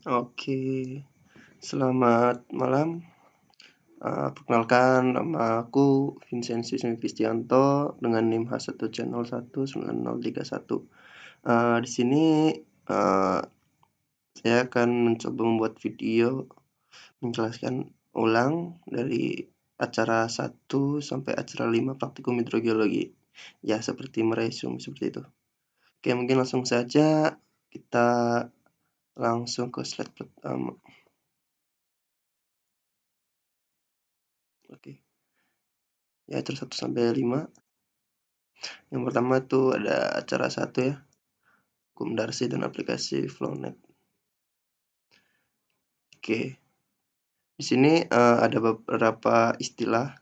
Oke, selamat malam. Perkenalkan, nama aku Vincensius Fistianto dengan NIM H1C019031. Di sini saya akan mencoba membuat video menjelaskan ulang dari acara 1 sampai acara 5 praktikum hidrogeologi. Ya, seperti meresum seperti itu. Oke, mungkin langsung saja kita langsung ke slide pertama. Oke. Ya, acara 1 sampai 5. Yang pertama itu ada acara 1 ya. Hukum Darcy dan aplikasi Flownet. Oke. Di sini ada beberapa istilah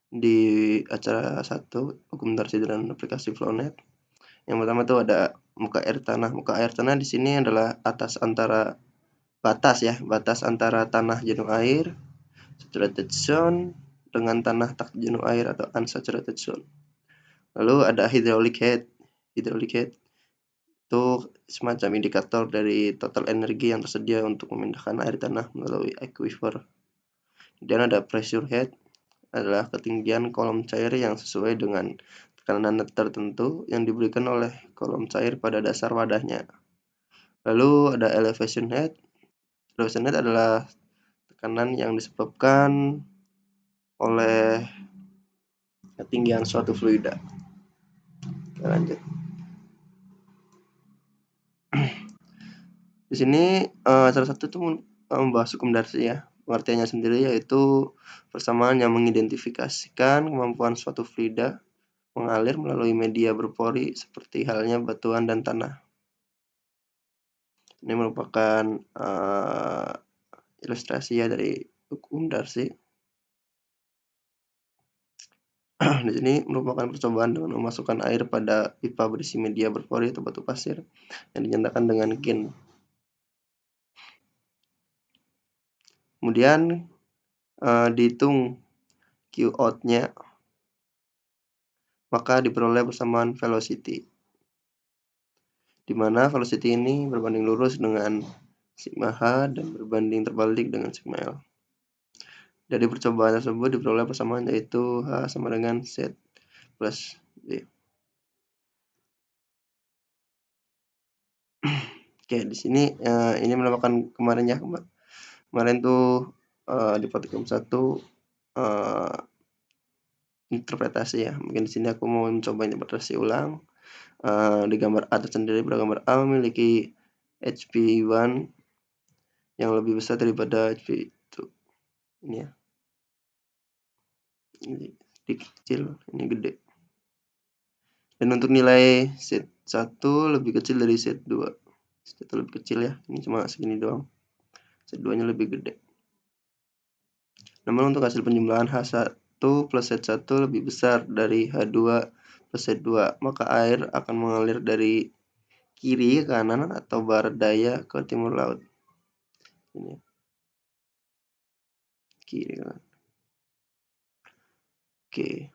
di acara 1 Hukum Darcy dan aplikasi Flownet. Yang pertama itu ada muka air tanah. Muka air tanah di sini adalah batas antara tanah jenuh air saturated zone dengan tanah tak jenuh air atau unsaturated zone. Lalu ada hydraulic head. Hydraulic head itu semacam indikator dari total energi yang tersedia untuk memindahkan air tanah melalui aquifer. Dan ada pressure head, adalah ketinggian kolom cair yang sesuai dengan tekanan tertentu yang diberikan oleh kolom cair pada dasar wadahnya. Lalu ada elevation head. Elevation head adalah tekanan yang disebabkan oleh ketinggian suatu fluida. Oke, lanjut. Di sini salah satu itu membahas hukum Darcy ya. Pengertiannya sendiri yaitu persamaan yang mengidentifikasikan kemampuan suatu fluida mengalir melalui media berpori seperti halnya batuan dan tanah. Ini merupakan ilustrasi ya dari hukum Darcy. Di sini merupakan percobaan dengan memasukkan air pada pipa berisi media berpori atau batu pasir yang dinyatakan dengan gain. Kemudian dihitung Q out-nya, maka diperoleh persamaan velocity, di mana velocity ini berbanding lurus dengan sigma H dan berbanding terbalik dengan sigma L. Dari percobaan tersebut diperoleh persamaan yaitu H sama dengan Z plus D. Oke, di sini ini merupakan kemarin tuh di praktikum 1 interpretasi ya. Mungkin di sini aku mau mencoba interpretasi ulang. Di gambar A tersendiri, pada gambar A memiliki HP1 yang lebih besar daripada HP2. Ini ya. Ini kecil, ini gede. Dan untuk nilai Z1 lebih kecil dari Z2. Z1 lebih kecil ya. Ini cuma segini doang. Z2-nya lebih gede. Namun untuk hasil penjumlahan H1 plus Z1 lebih besar dari H2 plus Z2, maka air akan mengalir dari kiri ke kanan atau barat daya ke timur laut. Ini. Kiri kanan. Oke.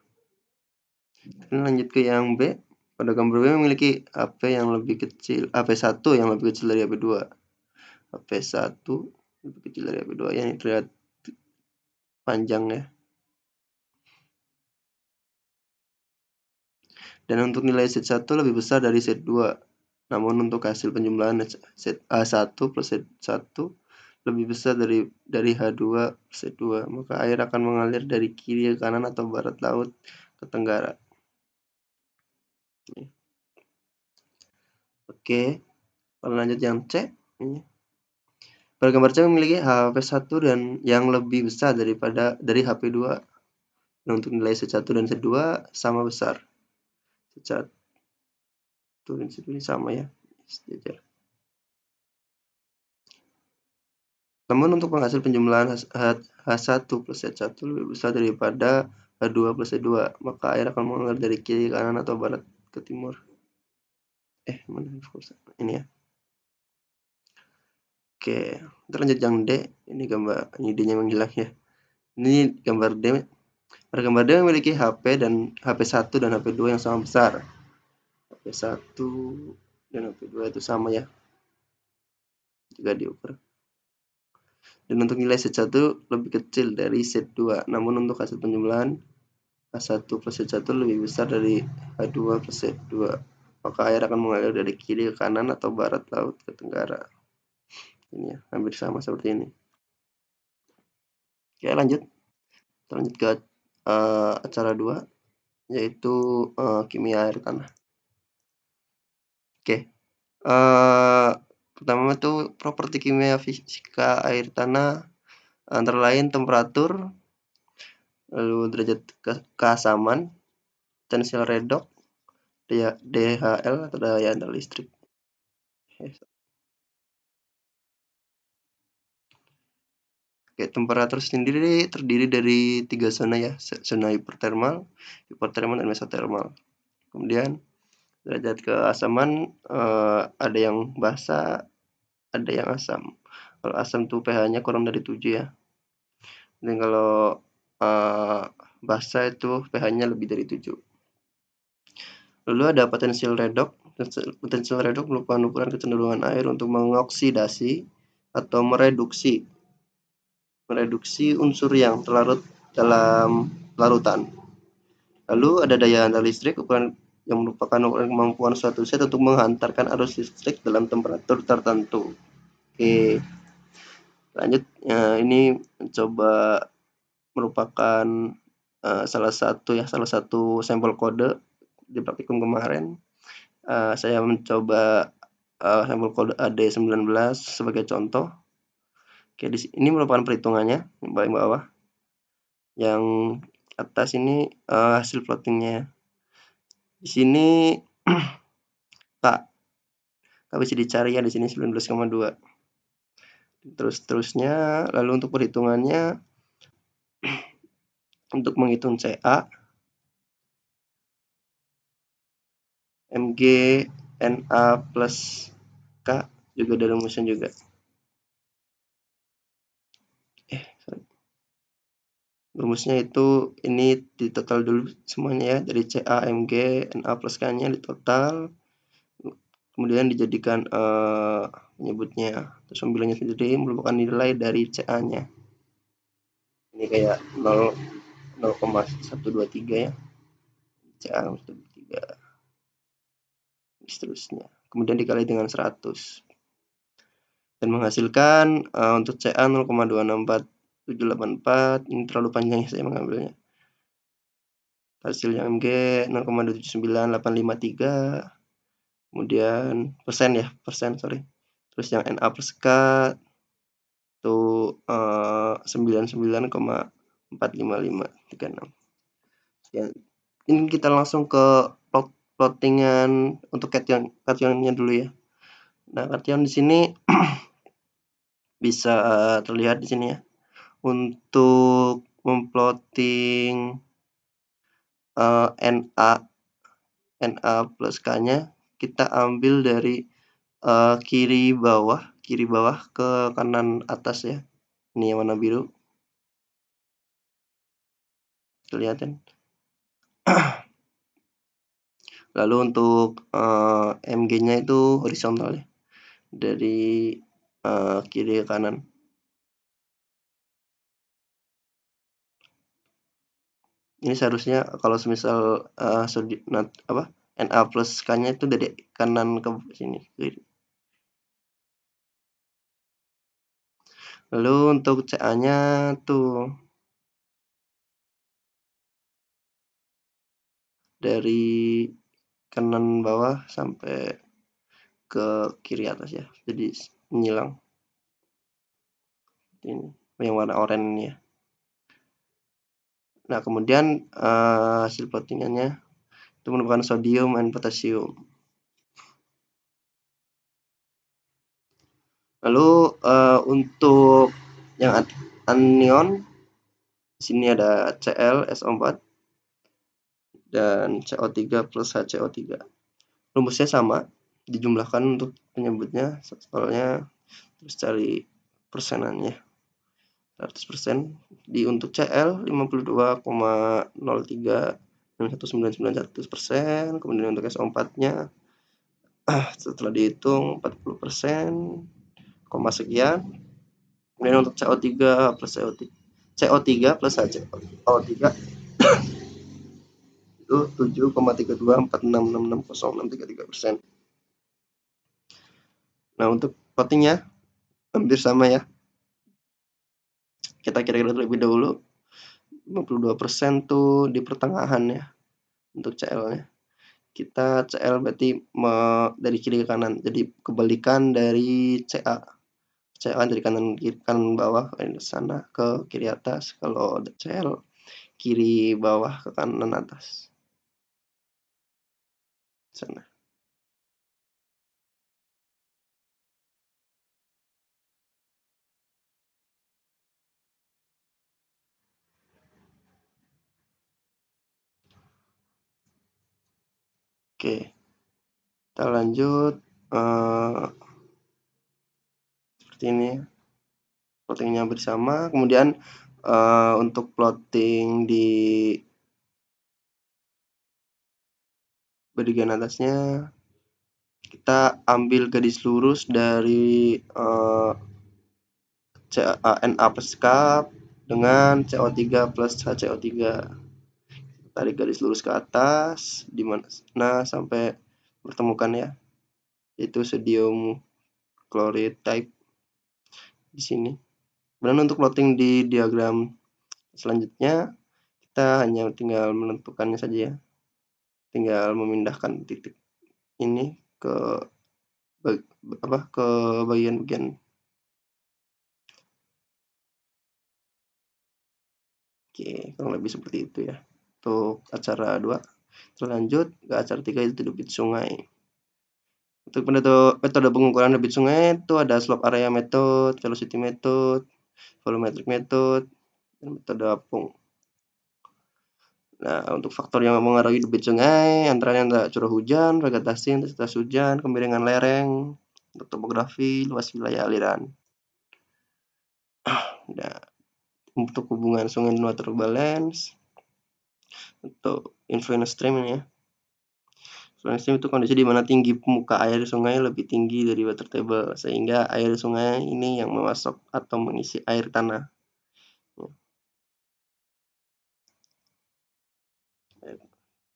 Kita lanjut ke yang B. Pada gambar B memiliki HP yang lebih kecil, HP1 yang lebih kecil dari HP2. HP1 lebih kecil dari HP2 ya, ini terlihat panjang ya. Dan untuk nilai Z1 lebih besar dari Z2. Namun untuk hasil penjumlahan H1 plus Z1 lebih besar dari H2 plus Z2, maka air akan mengalir dari kiri ke kanan atau barat laut ke tenggara. Oke, lanjut yang C. Ini. Pada gambar C memiliki HP1 dan yang lebih besar dari HP2. Dan untuk nilai Z1 dan Z2 sama besar. Z1 dan Z2 ini sama ya, sejajar. Namun untuk penghasil penjumlahan H1 plus Z1 lebih besar daripada H2 plus Z2, maka air akan mengalir dari kiri ke kanan atau barat ke timur. Mana ini ya. Oke, kita lanjut yang D. Ini gambar, ini D-nya menghilang ya. Ini gambar D. Pada gambar D memiliki HP1 dan HP2 yang sama besar. HP1 dan HP2 itu sama ya, jika diukur. Dan untuk nilai Z1 lebih kecil dari Z2. Namun untuk hasil penjumlahan H1 plus Z1 lebih besar dari H2 plus Z2. Maka air akan mengalir dari kiri ke kanan atau barat laut ke tenggara. Ini ya, hampir sama seperti ini. Oke, lanjut. Kita lanjut ke acara 2, yaitu kimia air tanah. Oke. Pertama itu properti kimia fisika air tanah, antara lain temperatur, lalu derajat keasaman, potensial redox, DHL atau daya handal listrik. Oke, temperatur sendiri terdiri dari 3 zona ya, zona hipertermal, dan mesotermal. Kemudian derajat keasaman ada yang basa, ada yang asam. Kalau asam tuh pH-nya kurang dari 7 ya. Dan kalau basa itu pH-nya lebih dari 7. Lalu ada potential redox. Potential redox merupakan ukuran kecenderungan air untuk mengoksidasi atau mereduksi unsur yang terlarut dalam larutan. Lalu ada daya handal listrik, ukuran yang merupakan ukuran kemampuan suatu zat untuk menghantarkan arus listrik dalam temperatur tertentu. Oke, lanjut. Ini mencoba merupakan salah satu sampel kode di praktikum kemarin. Saya mencoba sampel kode AD19 sebagai contoh. Oke, ini merupakan perhitungannya yang paling bawah. Yang atas ini hasil plottingnya. Di sini K bisa dicari ya, di sini 19,2. Terusnya, lalu untuk perhitungannya untuk menghitung CA, Mg Na plus K juga ada rumusnya juga. Rumusnya itu ini di total dulu semuanya ya, dari CA, Mg, Na plus K-nya di total, kemudian dijadikan penyebutnya, terus pembilangnya sendiri merupakan nilai dari CA-nya. Ini kayak 0,123 ya, CA 123, seterusnya. Kemudian dikali dengan 100 dan menghasilkan untuk CA 0,264784. Ini terlalu panjang ya saya mengambilnya. Hasilnya Mg 0,279853. Kemudian persen. Terus yang Na plus K itu 99,45536. Ya, ini kita langsung ke plottingan untuk kationnya dulu ya. Nah, kation di sini bisa terlihat di sini ya. Untuk memplotting Na plus K-nya, kita ambil dari kiri bawah ke kanan atas ya. Ini yang warna biru. Kelihatan. Lalu untuk Mg-nya itu horizontal ya. Dari kiri ke kanan. Ini seharusnya kalau semisal Na plus K-nya itu dari kanan ke sini. Lalu untuk CA-nya tuh dari kanan bawah sampai ke kiri atas ya. Jadi menyilang. Ini yang warna oranye ini ya. Nah, kemudian hasil plottingannya itu merupakan sodium dan potasium. Lalu untuk yang anion, di sini ada Cl, SO4 dan CO3 plus HCO3. Rumusnya sama, dijumlahkan untuk penyebutnya, soalnya terus cari persenannya. 100% untuk Cl 52,03 dan 199,1%. Kemudian untuk SO4-nya setelah dihitung 40%, koma sekian. Kemudian untuk CO3 plus CO3 plus HCO3 itu 7,3246660633%. Nah, untuk plottingnya hampir sama ya. Kita kira-kira terlebih dahulu 52% tuh di pertengahan ya untuk CL-nya. Kita CL berarti dari kiri ke kanan, jadi kebalikan dari CA. CA dari kanan bawah ke sana ke kiri atas. Kalau CL kiri bawah ke kanan atas sana. Oke, kita lanjut seperti ini ya. Plottingnya bersama, kemudian untuk plotting di bagian atasnya kita ambil garis lurus dari Na plus K dengan CO3 plus HCO3. Tarik garis lurus ke atas di mana sampai bertemukan ya, yaitu sodium chloride type di sini. Dan untuk plotting di diagram selanjutnya kita hanya tinggal menentukannya saja ya. Tinggal memindahkan titik ini ke bagian-bagian. Oke, kurang lebih seperti itu ya. Untuk acara 2. Lanjut ke acara 3 itu debit sungai. Untuk metode pengukuran debit sungai itu ada slope area method, velocity method, volumetric method, dan metode apung. Nah, untuk faktor yang mempengaruhi debit sungai antara curah hujan, vegetasi, intensitas hujan, kemiringan lereng, untuk topografi, luas wilayah aliran. Nah, untuk hubungan sungai dan water balance, untuk influence stream ini ya. Influence stream itu kondisi di mana tinggi muka air sungai lebih tinggi dari water table, sehingga air sungai ini yang memasok atau mengisi air tanah.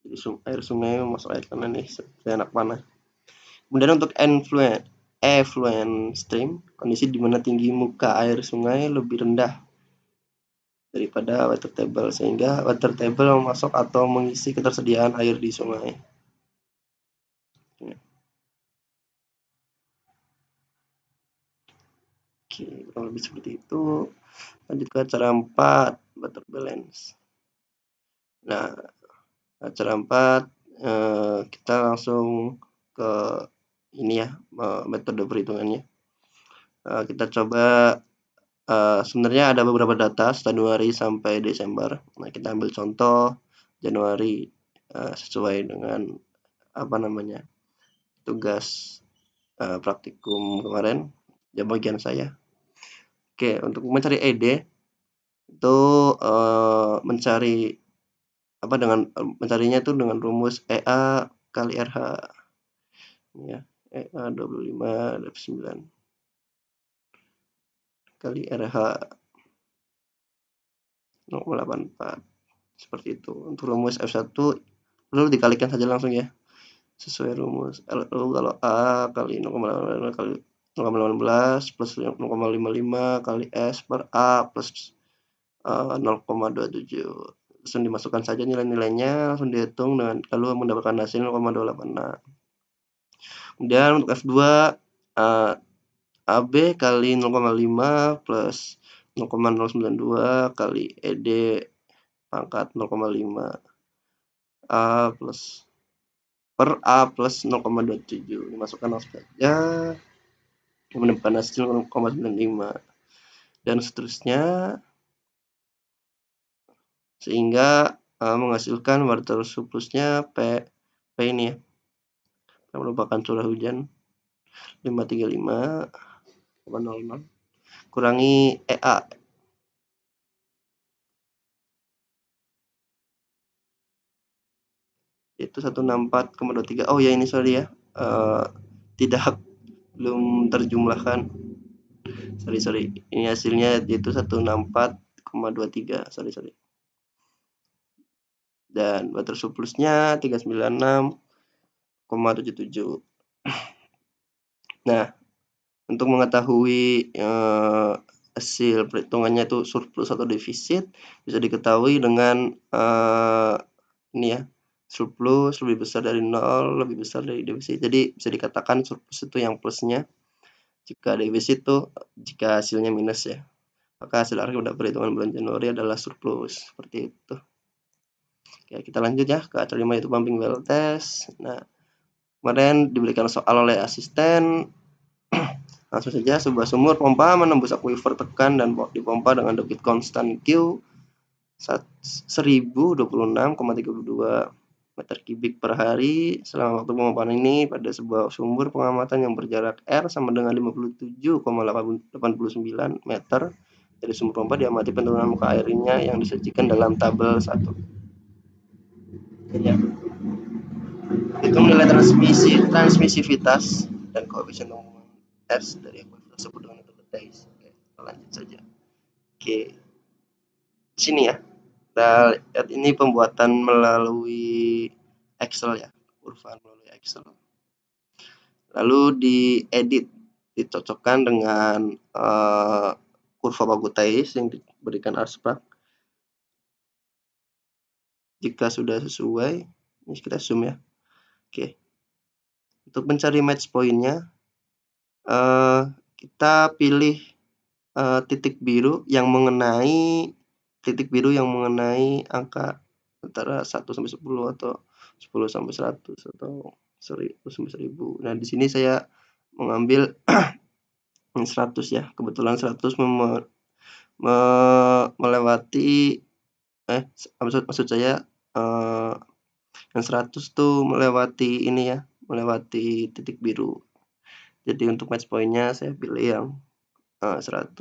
Jadi air sungai memasok air tanah nih seperti anak panah. Kemudian untuk effluent stream, kondisi di mana tinggi muka air sungai lebih rendah daripada water table, sehingga water table memasok atau mengisi ketersediaan air di sungai. Oke, kurang lebih seperti itu. Lanjut ke cara 4, water balance. Nah, cara 4 kita langsung ke ini ya, metode perhitungannya. Kita coba sebenarnya ada beberapa data Januari sampai Desember. Nah, kita ambil contoh Januari sesuai dengan tugas praktikum kemarin ya bagian saya. Oke, untuk mencari ED itu mencarinya itu dengan rumus EA kali RH ya, EA 25/9 kali RH 0,84 seperti itu. Untuk rumus F1 lalu dikalikan saja langsung ya sesuai rumus. Lalu kalau A kali 0,8 kali 0,18 plus 0,55 kali S per A plus 0,27. Langsung dimasukkan saja nilai-nilainya, langsung dihitung dengan lalu mendapatkan hasil 0,286. Kemudian untuk F2 AB kali 0,5 plus 0,092 kali ED pangkat 0,5 A plus per A plus 0,27 dimasukkan langsung saja mendapatkan hasil 0,95 dan seterusnya sehingga menghasilkan water surplusnya P ini ya, yang merupakan curah hujan 535,00 kurangi EA itu 164,23. Oh ya ini sorry ya, tidak belum terjumlahkan sorry, ini hasilnya yaitu 164,23, sorry. Dan water surplusnya 396,77. Nah, untuk mengetahui hasil perhitungannya itu surplus atau defisit bisa diketahui dengan ini ya, surplus lebih besar dari 0, lebih besar dari defisit. Jadi bisa dikatakan surplus itu yang plusnya, jika defisit itu jika hasilnya minus ya. Maka hasil akhir pada perhitungan bulan Januari adalah surplus, seperti itu. Oke, kita lanjut ya ke acara 5 yaitu pumping well test. Nah, kemarin diberikan soal oleh asisten. Langsung saja, sebuah sumur pompa menembus aquifer tekan dan dipompa dengan debit konstan Q 1026,32 meter kubik per hari. Selama waktu pemompaan ini pada sebuah sumur pengamatan yang berjarak R sama dengan 57,89 meter dari sumur pompa diamati penurunan muka airnya yang disajikan dalam tabel 1. Ya. Hitung nilai transmisivitas dan koefisien hubungan S dari aquifer tersebut dengan metode TAIS. Oke, kita lanjut saja. Oke, sini ya. Kita lihat ini pembuatan melalui Excel ya, kurva melalui Excel. Lalu diedit, dicocokkan dengan kurva baku TAIS yang diberikan Arsprach. Jika sudah sesuai, ini kita zoom ya. Oke. Untuk mencari match point-nya, kita pilih titik biru yang mengenai angka antara 1 sampai 10 atau 10 sampai 100 atau 1000 sampai 1000. Nah, di sini saya mengambil 100 ya. Kebetulan 100 melewati maksud saya yang 100 tuh melewati ini ya, melewati titik biru. Jadi untuk match point-nya saya pilih yang 100.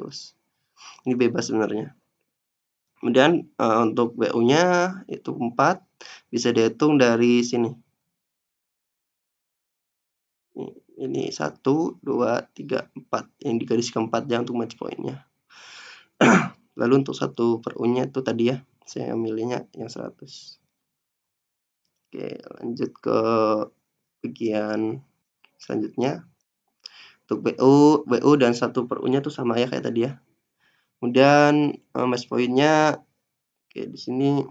Ini bebas sebenarnya. Kemudian untuk WU-nya itu 4, bisa dihitung dari sini. Ini 1, 2, 3, 4 yang digariskan 4 ya untuk match point-nya. Lalu untuk 1/U-nya itu tadi ya, saya milihnya yang 100. Oke, lanjut ke bagian selanjutnya. Untuk WU dan 1/U-nya itu sama ya kayak tadi ya. Kemudian match point-nya oke di sini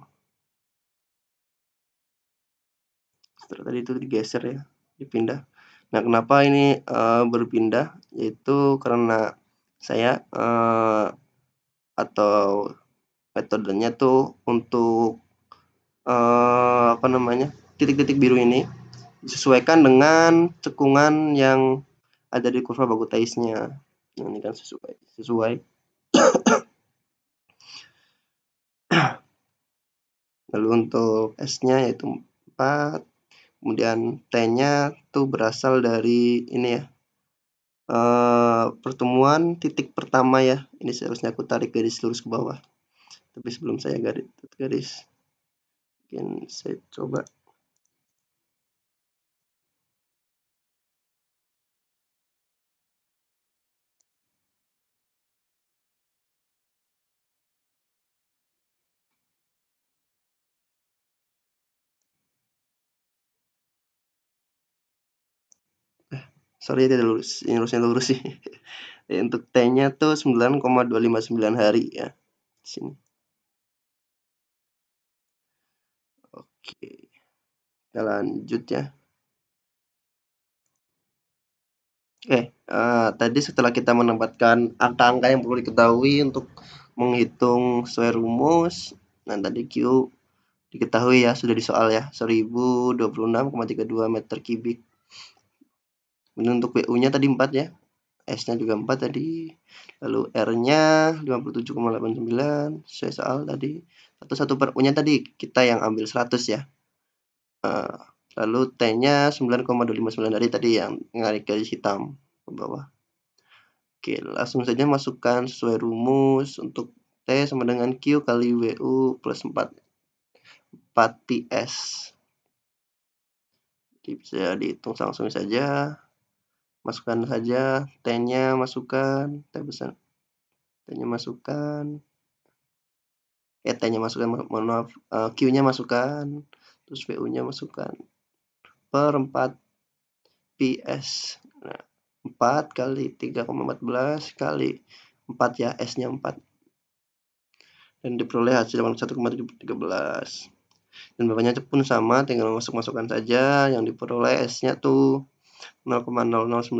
setelah tadi itu digeser ya, dipindah. Nah, kenapa ini berpindah? Yaitu karena saya atau metodenya tuh untuk titik-titik biru ini disesuaikan dengan cekungan yang ada di kurva baku TAIS-nya. Nah, ini kan sesuai. Lalu untuk S-nya yaitu 4. Kemudian T-nya tuh berasal dari ini ya, pertemuan titik pertama ya. Ini seharusnya aku tarik garis lurus ke bawah, tapi sebelum saya garis mungkin saya coba. Sorry tidak lurus, ini harusnya lurus sih. Untuk T-nya tuh 9,259 hari ya. Di sini. Oke. Kita lanjut ya. Tadi setelah kita menempatkan angka-angka yang perlu diketahui untuk menghitung sesuai rumus. Nah, tadi Q diketahui ya, sudah di soal ya, 1026,32 meter kubik. Kemudian untuk WU-nya tadi 4 ya. S-nya juga 4 tadi. Lalu R-nya 57,89 sesuai soal tadi. 1/U-nya tadi kita yang ambil 100 ya. Lalu T-nya 9,259 tadi yang garis hitam ke bawah. Oke, langsung saja masukkan sesuai rumus. Untuk T sama dengan Q kali WU plus 4 PS. Jadi bisa dihitung langsung saja. Masukkan saja T-nya, masukkan T besar. T-nya masukkan. T-nya masukkan, mohon maaf. Q-nya masukkan. Terus VU-nya masukkan. Per 4 PS. Nah, 4 kali 3,14 kali 4 ya, S-nya 4. Dan diperoleh hasil 1,13. Dan bapaknya pun sama, tinggal masukkan saja yang diperoleh S-nya tuh 0,009029.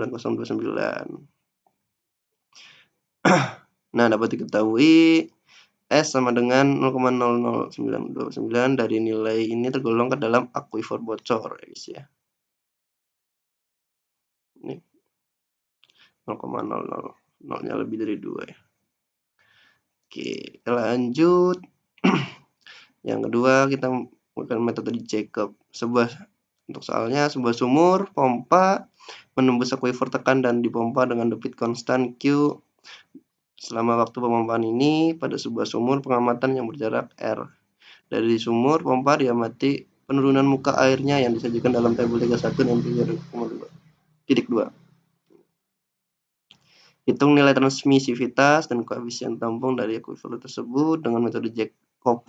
Nah, dapat diketahui S sama dengan 0,00929 dari nilai ini tergolong ke dalam akuifer bocor, guys ya. Ini 0,00, nolnya lebih dari 2 ya. Oke, kita lanjut. Yang kedua, kita menggunakan metode Jacob. Untuk soalnya, sebuah sumur pompa menembus akuifer tekan dan dipompa dengan debit konstan Q selama waktu pemompaan ini pada sebuah sumur pengamatan yang berjarak R. Dari sumur pompa diamati penurunan muka airnya yang disajikan dalam tabel 31 dan 3,2. Hitung nilai transmisivitas dan koefisien tampung dari akuifer tersebut dengan metode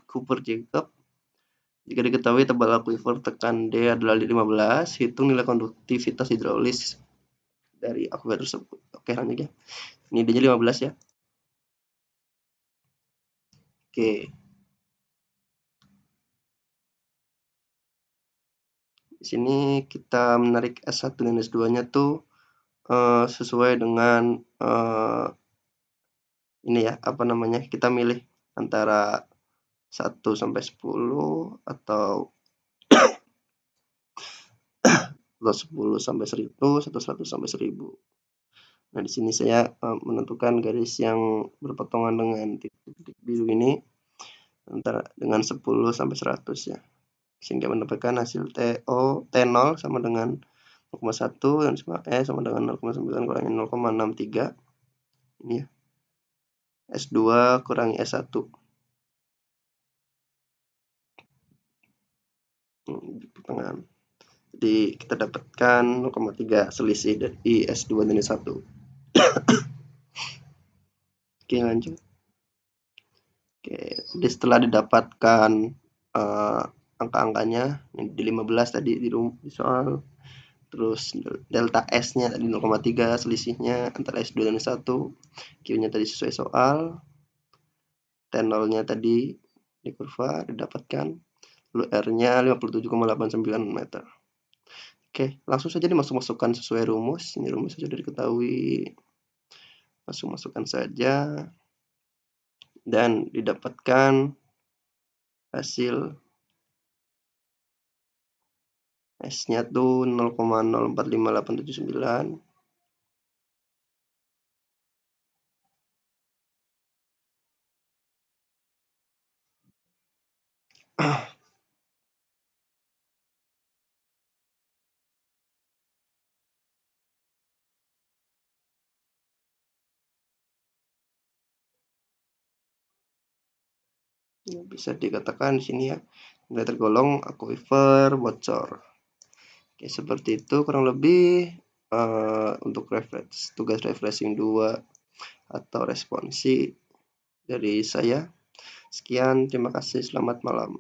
Cooper-Jacob. Jika diketahui tebal akuifer tekan D adalah 15, hitung nilai konduktivitas hidraulis dari akuifer tersebut. Oke, lanjut ya. Ini D-nya 15 ya. Oke. Di sini kita menarik S1 dan S2-nya tuh sesuai dengan ini ya, apa namanya? Kita milih antara 1 sampai 10 atau 10 sampai 1000 atau 100 sampai 1000. Nah, di sini saya menentukan garis yang berpotongan dengan titik-titik biru ini antara dengan 10 sampai 100 ya. Sehingga mendapatkan hasil T0 sama dengan 0,1 dan E sama dengan 0,9 kurangi 0,63. Ini ya. S2 kurangi S1. Di pertengahan. Jadi kita dapatkan 0,3 selisih dari S2 dan S1. Oke, lanjut. Oke, jadi setelah didapatkan angka-angkanya di 15 tadi di soal, terus delta S-nya tadi 0,3 selisihnya antara S2 dan S1, Q-nya tadi sesuai soal, T0-nya tadi di kurva didapatkan, lalu R-nya 57,89 meter. Oke, langsung saja dimasukkan sesuai rumus. Ini rumus sudah diketahui. Masukkan saja dan didapatkan hasil S-nya tuh 0,045879. Bisa dikatakan di sini ya, nilai tergolong akuifer bocor. Oke, seperti itu kurang lebih untuk tugas refreshing 2 atau responsi dari saya. Sekian, terima kasih, selamat malam.